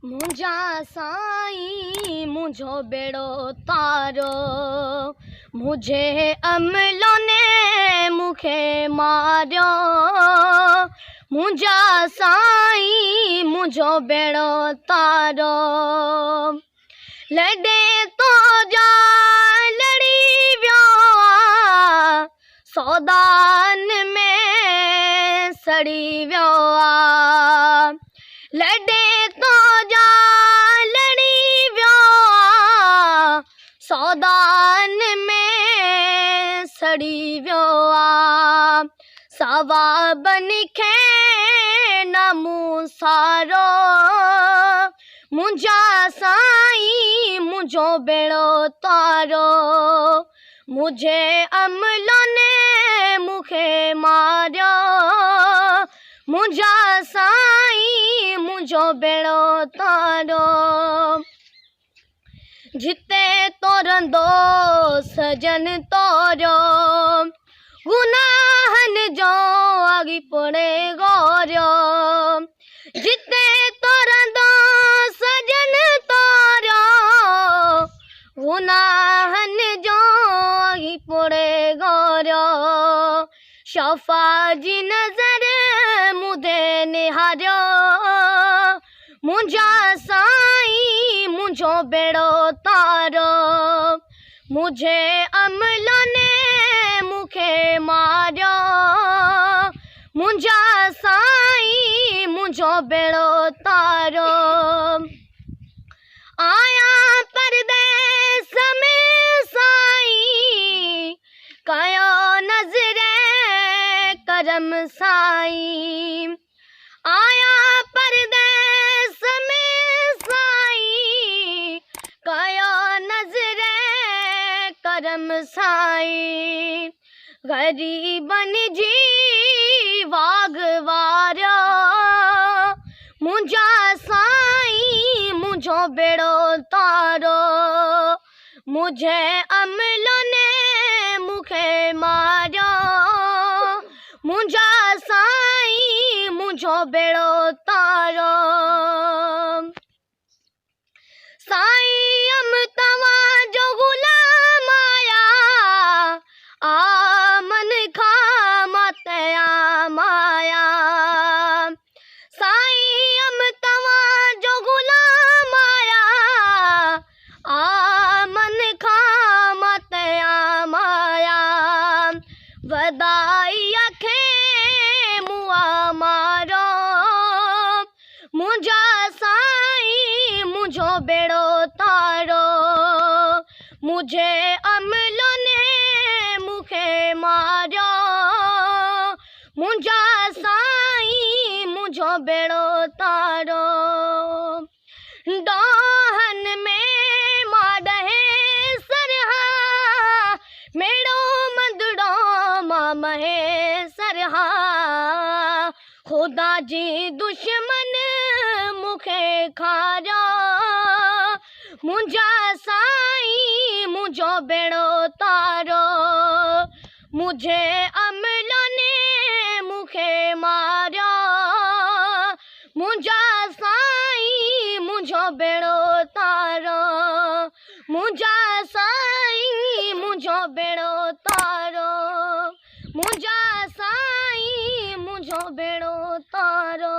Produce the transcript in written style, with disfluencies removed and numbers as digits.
मुंहिंजा साईं मुंहिंजो बेड़ो तारो, मुझे अमलो ने मूंखे मारियो। मुंहिंजा साईं मुंहिंजो बेड़ो तारो, लॾे तो जा लड़ी वियो आ, सौदान में सड़ी वियो आ। लॾे तो जा लड़ी वियो आ, सौदान में सड़ी वियो आ। सवाबन खे न मूं सारो, मुंहिंजा साईं मुंहिंजो बेड़ो तारो। मुझे अमलो ने मूंखे मारियो, मुंहिंजा साईं मुंहिंजो बेड़ो तारो। जिते तोरंदो सजन तोरियो, गुनाहन जो अॻी पुणे गोरियो। जिते तोरंदो सजन तोरियो, गुनाहन जो अॻी पुणे गोरियो। शफ़ा जी नज़र मुदे निहारियो, मुंहिंजा साईं मुंहिंजो बेड़ो तारो। मुझे अमलो ने मूंखे मारियो, मुंहिंजा साईं मुंहिंजो बेड़ो तारो। आया परदेस में साईं, कयो नज़रे करम साईं। आया परदेस में साईं, कयो नज़रे करम साईं। ग़रीबन जी वाग वारियो, मुंहिंजा साईं मुंहिंजो बेड़ो तारो। मुझे अमलो ने मूंखे मारियो, मुंहिंजा साईं मुंहिंजो बेड़ो तारो। साईं तव्हांजो ग़ुलाम आया, आमन खां मतयाम आया। साईं तव्हांजो ग़ुलाम आया, आमन खां मतयाम आया। वदाईअ खे मुआ मारो, मुंहिंजा साईं मुंहिंजो बेड़ो तारो। मुझे अमलो ने मूंखे मारियो, मुंहिंजा साईं मुंहिंजो बेड़ो तारो। डोहन में माॾहे सरहा, मेड़ो मंदड़ो मां महे सरहा। ख़ुदा जी दुश्मन मूंखे खारियो, मुंहिंजा साईं मुंहिंजो बेड़ो तारो। मुझे अमलो ने मूंखे मारियो, मुंहिंजा साईं मुंहिंजो बेड़ो तारो। मुंहिंजा साईं मुंहिंजो बेड़ो तारो, मुंहिंजा साईं मुंहिंजो बेड़ो तारो।